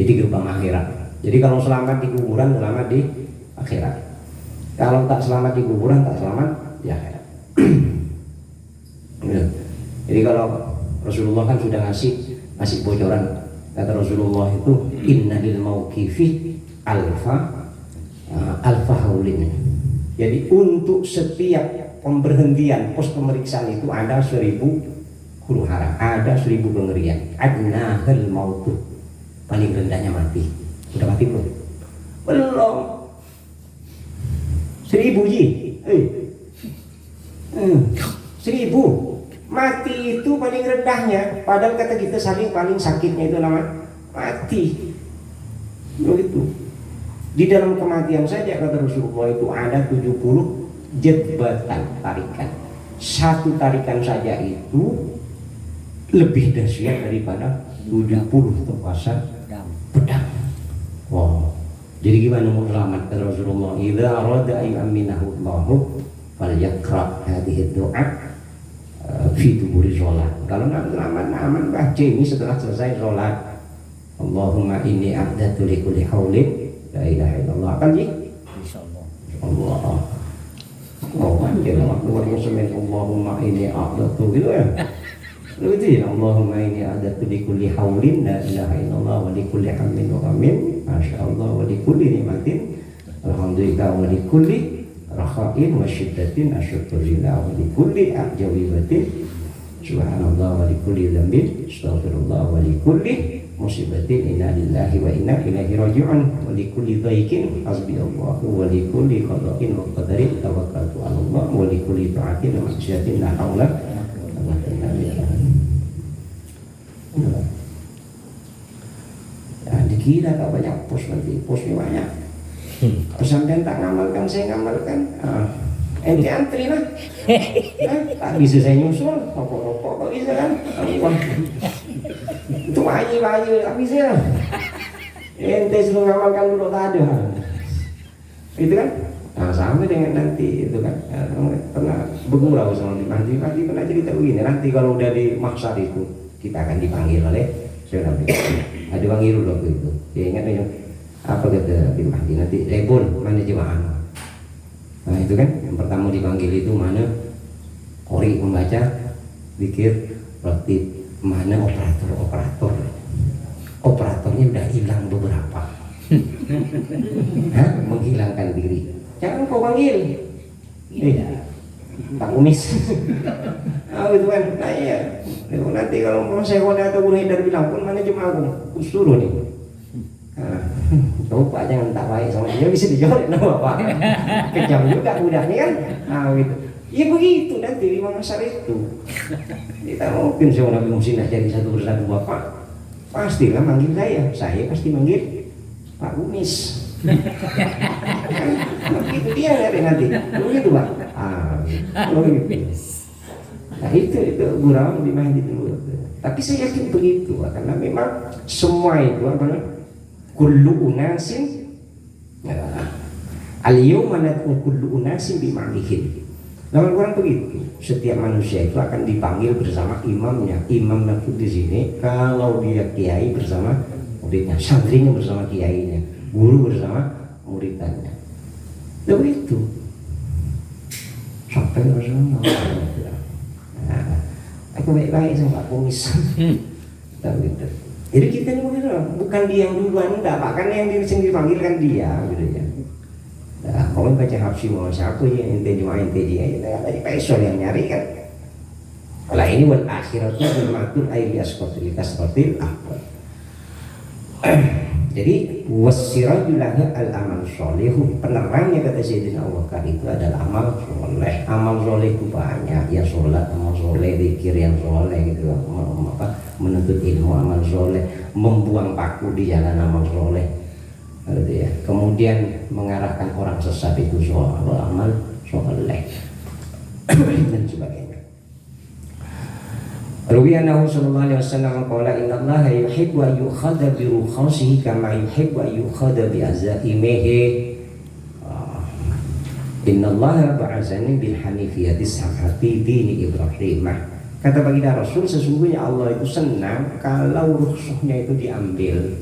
Jadi gerbang akhirat. Jadi kalau selamat di kuburan, selamat di akhirat. Kalau tak selamat di kuburan, tak selamat di akhirat. Jadi kalau Rasulullah kan sudah ngasih bocoran. Kata Rasulullah itu inna lil mauqifi alfa haulin. Jadi untuk setiap pemberhentian pos pemeriksaan itu ada 1000 huru hara, ada 1000 kengerian. Adnahal mautu, paling rendahnya mati. Sudah mati belum? Belum. 1000 ji. 1000. Mati itu paling rendahnya. Padahal kata kita paling sakitnya itu nama mati. Begitu. Di dalam kematian saja kata Rasulullah itu ada 70 jebatan tarikan. Satu tarikan saja itu lebih dahsyat daripada 70 tempasan pedang. Wow. Jadi gimana mau selamat kata Rasulullah? Idza arada ayyaminahu Allahu falyaqra hadhihi du'a fi duburi sholat. Kalau nak selamat aman baca ini setelah selesai sholat. Allahumma inni a'datu li kulli haulin la ilaha illallah. Kan ji? Insyaallah. Allah. Oh, jangan keluar semen Allahumma inni a'datu gitu ya. Begitu ya, Allahumma inni a'datu li kulli haulin la ilaha illallah wa li kulli hamdin wa amin. Masyaallah wa li kulli nikmatin alhamdulillah wa li kulli rakhain wa syiddatin asyukurillah wa li kulli ajawibatin subhanallah wa li kulli dzambin astaghfirullah wa li kulli musibatin inna lillahi wa inna ilaihi raji'un wa li kulli dhaikin hasbiyallahu wa li kulli qada'in wa qadarin tawakkaltu 'ala Allah wa li kulli ta'atin wa maksiatin la haula wa la quwwata illa billah. gila tak banyak pos nanti, posnya banyak. Sampai tak ngamalkan, saya ngamalkan. Ente antri lah. Tak bisa saya nyusul, rokok-rokok kok bisa kan? Itu bayi-bayi tak bisa. Ente suruh ngamalkan dulu tak ada. Itu kan? Nah sama dengan nanti itu kan, pernah bergurau sama Bima Hadi pernah cerita begini. Nanti kalau udah di mahsyar itu kita akan dipanggil oleh Syekh Nabi. Ada panggil dulu waktu itu. Dia ingat ya, apa kata Bima Hadi nanti Lebon mana jemaah. Nah itu kan yang pertama dipanggil itu mana qori membaca zikir ratib, mana operatornya udah hilang beberapa. Menghilangkan diri. Jangan kau panggil. Pak Umis. Itu kan. Nah iya. Nanti kalau mau saya koda atau Guru Haidar bilang pun mana jemaah aku suruh nih. Coba jangan tak baik sama dia bisa dijawab nama Bapak. Kejam juga budaknya kan. Gitu. Ya begitu nanti di mahsyar itu. Kita mungkin saya Nabi Muhsin jadi satu persatu Bapak. Pastilah manggil saya pasti manggil Pak Umis. Begitu dia nanti. Begitu Pak. Begitu. Nah itu gurau di Mahdi dulu. Tapi saya yakin begitu karena memang semua itu apa namanya? Kullu unasin al-yawma nad'u kullu unasin bima'lihim. Dalam Al-Quran begitu. Setiap manusia itu akan dipanggil bersama imamnya. Imam maksud di sini kalau dia kiai bersama muridnya, santrinya bersama kiainya, guru bersama muridnya. Begitu. Sampai bersama. Nah, aku baik-baik sama Pak Kumis. Gitu. Jadi kita ini bukan dia yang duluan, enggak, Pak, kan yang diri sendiri panggil kan dia, gitu ya. Nah, kalau baca hafsi mau siapa ya, ente aja, peso yang nyari kan. Kalau ini wal akhiratu bermatul air asqatilkas qatil ahwal. Jadi wasirajul lahu al-amal sholih, penerangnya kata Sayyidina Abu Bakar itu adalah amal soleh. Amal soleh itu banyak, ya sholat, amal soleh, zikir yang soleh gitu, menuntut ilmu amal soleh, membuang paku di jalan amal soleh, gitu ya. Kemudian mengarahkan orang sesat itu soal amal soleh dan sebagainya. Ruwiyanahu sallallahu alaihi wasallam qala innallaha yuhibbu an yukhadha bi rukhasihi kama yuhibbu an yukhadha bi azaimihi. Innallaha ba'athani bil hanifiyati samhati dini Ibrahim. Kata baginda Rasul, sesungguhnya Allah itu senang kalau rukhsahnya itu diambil.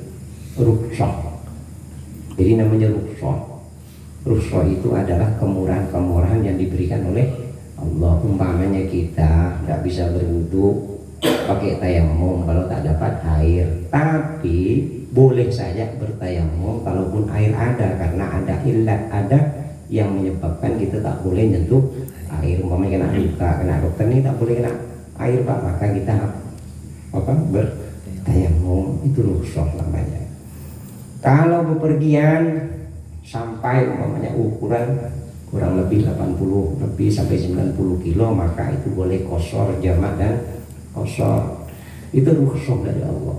Rukhsah. Jadi namanya rukhsah. Rukhsah itu adalah kemurahan-kemurahan yang diberikan oleh Allah. Umpamanya kita nggak bisa berwudu pakai tayamum kalau tak dapat air, tapi boleh saja bertayamum kalaupun air ada, karena ada ilat, ada yang menyebabkan kita tak boleh nyentuh air. Umpamanya kena luka, kena dokter ini tak boleh kena air Pak, maka kita bertayamum, itu rukhsah namanya. Kalau bepergian sampai umpamanya ukuran kurang lebih 80 lebih sampai 90 kilo, maka itu boleh qashar, jamak dan qashar. Itu rukhsah dari Allah.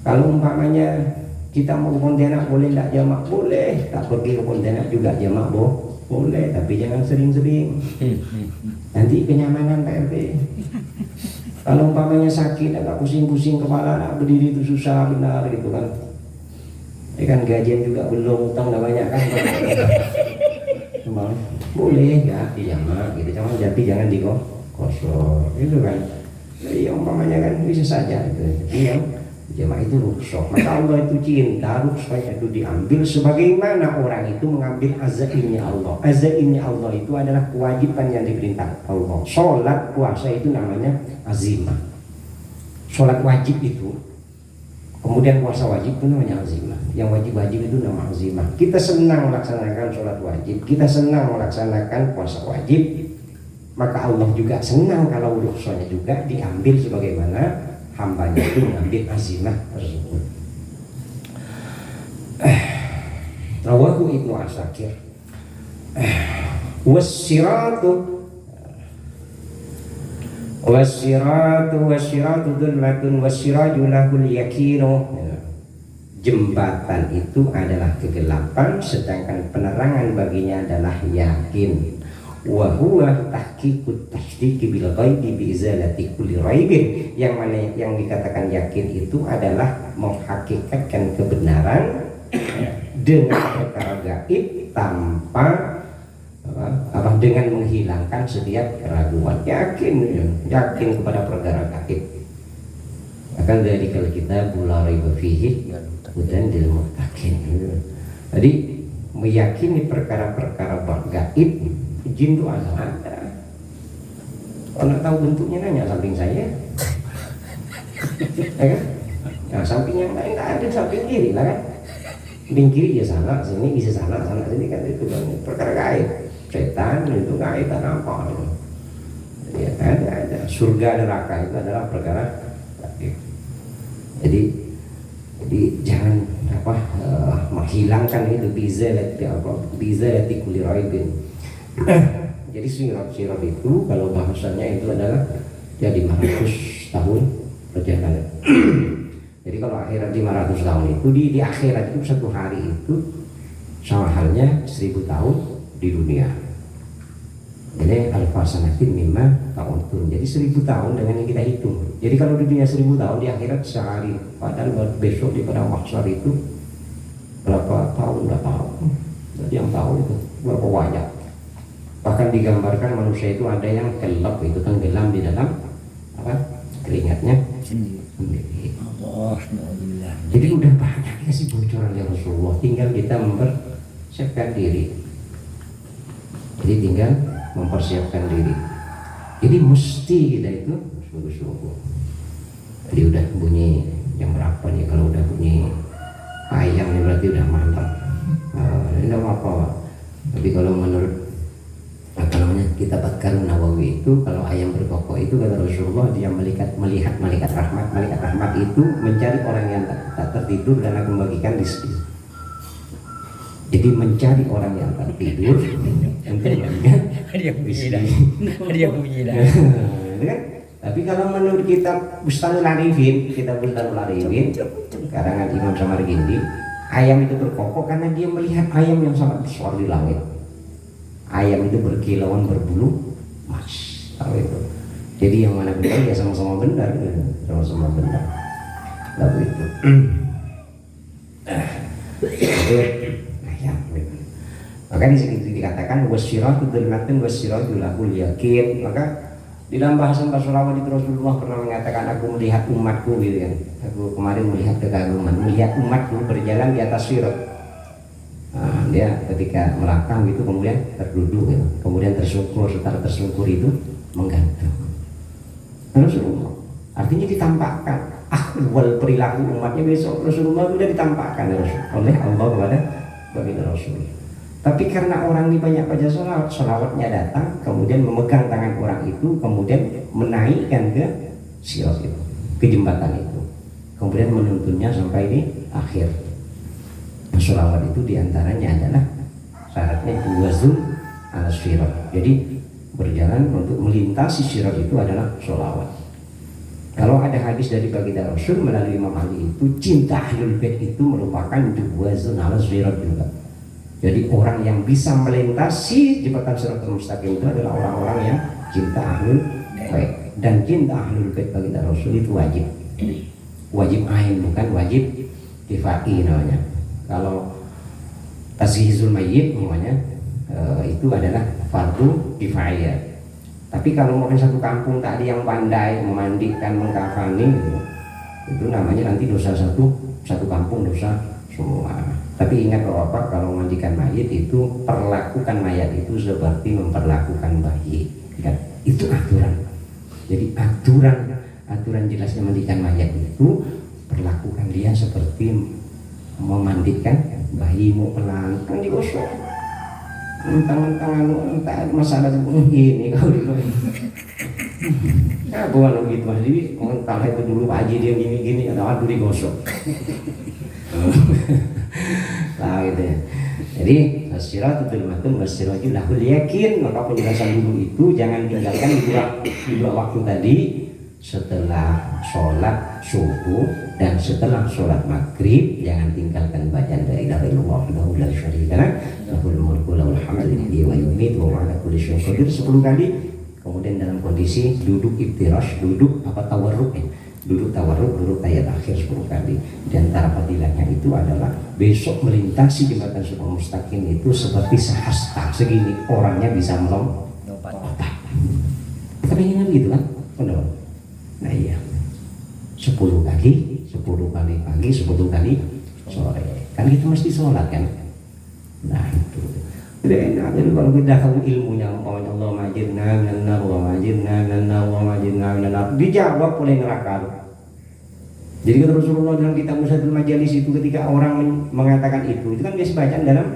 Kalau umpamanya kita mau ke Pontianak boleh enggak jamak? Boleh. Tak pergi ke Pontianak juga jamak boleh, tapi jangan sering-sering. Nanti kenyamanan Pak RT. Kalau umpamanya sakit, agak pusing-pusing kepala, nak berdiri itu susah benar gitu kan. Ya kan gajian juga belum, utang enggak banyak kan. Boleh ya dijamak gitu, tapi jangan dikosor itu kan. Ya umpamanya kan bisa saja gitu. Yang jamak itu rukhsah. Maka Allah itu cinta rukhsahnya itu diambil sebagaimana orang itu mengambil azaimnya Allah. Azaimnya Allah itu adalah kewajiban yang diperintah Allah. Sholat, puasa itu namanya azimah. Sholat wajib itu, kemudian puasa wajib itu namanya azimah. Yang wajib-wajib itu nama azimah. Kita senang melaksanakan sholat wajib, kita senang melaksanakan puasa wajib, maka Allah juga senang kalau rukhsahnya juga diambil sebagaimana hambanya itu mengambil azimah tersebut. Rawahu Ibnu Asakir. Wasiratu dhulmatun wasiraju lahul yakinu. jembatan itu adalah kegelapan, sedangkan penerangan baginya adalah yakin. Wa huwa tahqiqut tasdiqi bil ghaibi bi izalati kulli raibin. Yang mana yang dikatakan yakin itu adalah menghakikatkan kebenaran dengan perkara gaib tanpa dengan menghilangkan setiap keraguan. Yakin kepada perkara gaib. Akan dari kalau kita la raiba fihi hudan lil muttaqin. Jadi meyakini perkara-perkara gaib, jin itu ada. Kalau tahu bentuknya nanya samping saya. Ya kan? Nah, samping yang lain nggak ada, samping kiri lah kan. Samping kiri ya sana, sini bisa sana sini kan, itu kan perkara gaib. Setan itu gaib dan apa? Ya ada. Surga neraka itu adalah perkara gaib. Jadi jangan menghilangkan itu bizalati kulli raibin. Jadi sirat itu kalau bahasanya itu adalah jadi 500 tahun perjalanan. Jadi kalau akhirat 500 tahun itu di akhirat itu satu hari itu sama halnya 1000 tahun di dunia. Jadi alfasanatin mimma tahun. Jadi 1000 tahun dengan yang kita hitung. Jadi kalau di dunia 1000 tahun, di akhirat sehari. Padahal besok di pada mahsyar itu berapa tahun, jadi yang tahu itu berapa banyak. Bahkan digambarkan manusia itu ada yang gelap, itu tenggelam di dalam keringatnya sendiri. Jadi udah banyak sih bocoran dari Rasulullah, tinggal kita mempersiapkan diri. Jadi tinggal mempersiapkan diri. Jadi mesti kita itu sungguh-sungguh. Jadi udah bunyi jam berapa nih? Kalau udah bunyi ayam ini berarti udah mantap. Ini nggak apa-apa. Tapi kalau menurut kitab Adkarun Nawawi itu, kalau ayam berkokok itu kata Rasulullah, dia melihat malaikat rahmat. Malaikat rahmat itu mencari orang yang tak tertidur dan akan membagikan rizki. Jadi mencari orang yang tak tidur untuk membagikan rizki. Kan? Tapi kalau menurut kitab Bustanul Arifin, karangan Imam Samarqindi, ayam itu berkokok karena dia melihat ayam yang sangat besar di langit. Ayam itu berkilauan berbulu emas. Itu. Jadi yang mana benar ya sama-sama benar, sama-sama benar. Lalu itu. Ayam. Maka di sini dikatakan wasyiratu dzulmatun wasyiratu lahul yakin. Maka di dalam bahasan Rasulullah itu Rasulullah pernah mengatakan, aku melihat umatku gitu kan. Aku kemarin melihat kekaguman, melihat umatku berjalan di atas sirat. Nah, dia ketika melangkah gitu kemudian terduduk gitu. Kemudian tersungkur, setelah tersungkur itu menggantung. Rasulullah artinya ditampakkan ahwal perilaku umatnya besok. Rasulullah sudah ditampakkan oleh Allah kepada baginda Rasul. Tapi karena orang ini banyak baca sholawat, sholawatnya datang, kemudian memegang tangan orang itu, kemudian menaikkan ke sirat itu, ke jembatan itu, kemudian menuntunnya sampai di akhir. Sholawat itu diantaranya adalah syaratnya wazul ala sirat. Jadi berjalan untuk melintasi sirat itu adalah sholawat. Kalau ada hadis dari baginda Rasul melalui Imam Ali itu, cinta ahlul bait itu merupakan wazul ala sirat juga. Jadi orang yang bisa melintasi jembatan Shiratal Mustaqim itu adalah orang-orang yang cinta ahlul bait. Dan cinta ahlul bait baginda Rasul itu wajib. Wajib ain, bukan wajib kifai namanya. Kalau tashihizul mayyit namanya itu adalah fardu kifayah. Tapi kalau mungkin satu kampung tak ada yang pandai memandikan, mengkafani itu namanya nanti dosa satu kampung, dosa semua. Tapi ingat Bapak, kalau memandikan mayit itu perlakukan mayat itu seperti memperlakukan bayi. Ya, itu aturan. Jadi aturan jelasnya memandikan mayat itu perlakukan dia seperti memandikan bayi. Mau pelan kan digosok. Tangan tak masalah ini kau di ya bukan begitu Mas. Jadi kalau itu dulu Pak Haji dia gini atau digosok. Nah gitu ya. Jadi asyiratul dzulmatun wasyiratul lahul yakin. Maka penjelasan dulu itu jangan tinggalkan di dua waktu tadi. setelah sholat subuh dan setelah sholat maghrib jangan tinggalkan bacaan la ilaha illallah wahdahu la syarika lah lahul mulku lahul hamdu yuhyi wa yumiitu wa huwa ala kulli syai'in qadir 10 kali. Kemudian dalam kondisi duduk iftirash, duduk tawarruk ya. Duduk tawarruk, duduk tayat akhir 10 kali. Di antara fadilahnya itu adalah besok melintasi jembatan Siratal Mustaqim itu seperti sehasta segini orangnya bisa melompat. Kepengen gitu kan? Benar. Nah iya, 10 kali pagi, 10 kali sore. Kan kita mesti sholat kan? Nah itu. Jadi enak, jadi kalau kita tahu ilmunya, Allah majirna minan wa majirna minan wa majirna minan, dijawab oleh neraka. Jadi kata Rasulullah dalam kitab Musatul Majalis itu ketika orang mengatakan itu kan biasa bacaan dalam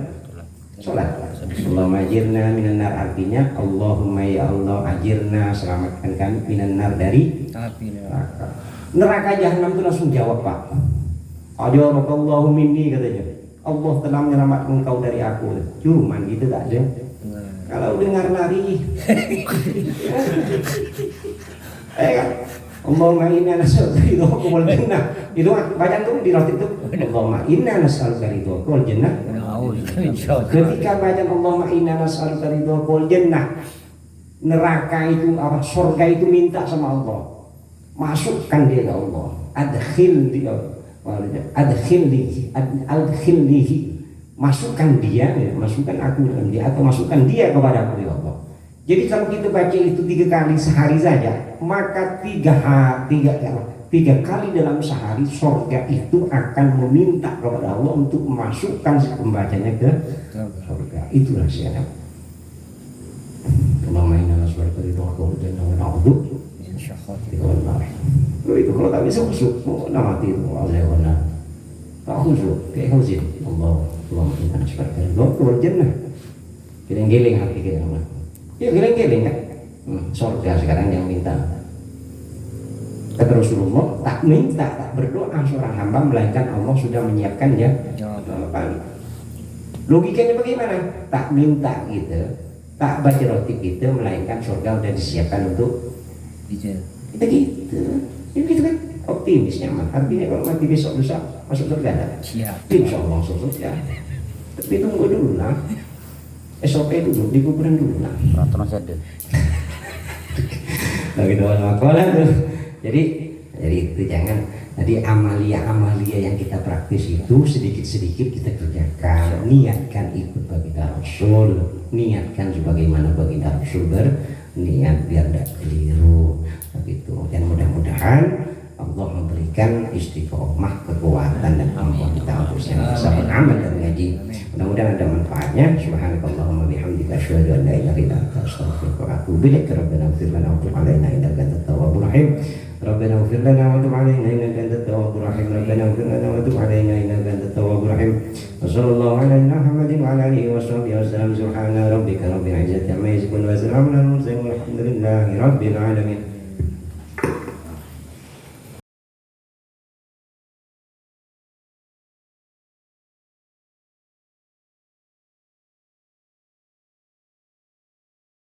sholat. Allah majirna minan nar, artinya Allahumma ya Allah ajirna, selamatkan kami minan nar dari neraka. Neraka jahanam itu langsung jawab, Pak. Ajarakallahu minni, katanya. Allah telah menyelamatkan engkau dari aku. Cuman gitu tak aja. Kalau dengar lari kan Allahumma inna nas'aluka ridhaka wal jannah. Itu bacaan tuh di roti itu Allahumma inna nas'aluka ridhaka wal jannah. Ketika bacaan Allahumma inna nas'aluka ridhaka wal jannah, neraka itu apa, surga itu minta sama Allah, masukkan dia ke Allah, adkhilni, masukkan dia, masukkan aku dalam dia, atau masukkan dia kepada aku ya Allah. Jadi kalau kita baca itu 3 kali sehari saja, maka 3 kali dalam sehari surga itu akan meminta kepada Allah untuk memasukkan si pembacanya ke surga. Itu rahasianya. Allahumma inna nas'aluka ridhaka wal jannah wa na'udzu bika minan nar. Itu kalau tak bisa khusyuk, nama itu Allah. Tak khusyuk, kayak khusyuk. Allahumma inna nas'aluka ridhaka wal jannah. Geleng-geleng hati kita. Ya geleng-geleng kan. Surga sekarang yang minta. Kata Rasulullah, tak minta, tak berdoa seorang hamba melainkan Allah sudah menyiapkannya. Logikanya bagaimana? Tak minta gitu, tak baca roti gitu, melainkan surga sudah disiapkan untuk kita gitu. Ini gitu kan optimisnya mah. Artinya kalau mati besok lusa masuk surga ada. Siap. Insya Allah masuk surga. Tapi tunggu dulu lah. SOP dulu, di kuburan dulu lah. Peraturan sadar. Lagi doa makola tuh. Jadi itu jangan. Jadi amalia yang kita praktis itu sedikit-sedikit kita kerjakan. Niatkan ikut baginda Rasul, niatkan sebagaimana baginda Rasul berniat biar tidak keliru. Begitu. Dan mudah-mudahan Allah memberikan istiqomah, kekuatan dan kemampuan kita untuk senantiasa beramal dan mengaji. Mudah-mudahan ada manfaatnya. Subhanakallahumma bihamdika asyhadu an la ilaha illa anta astaghfiruka wa atubu ilaik. Rabbana ighfir lana wa tub 'alaina innaka antat tawwabur rahim. Rabbana ighfir lana wa tub 'alaina innaka antat tawwabur rahim. Rabbana ighfir lana wa tub 'alaina innaka antat tawwabur rahim. Wa sallallahu ala Muhammadin wa ala alihi wa sahbihi wasallam. Subhana rabbika rabbil izzati amma yasifun wa salamun alal mursalin walhamdulillahi rabbil alamin.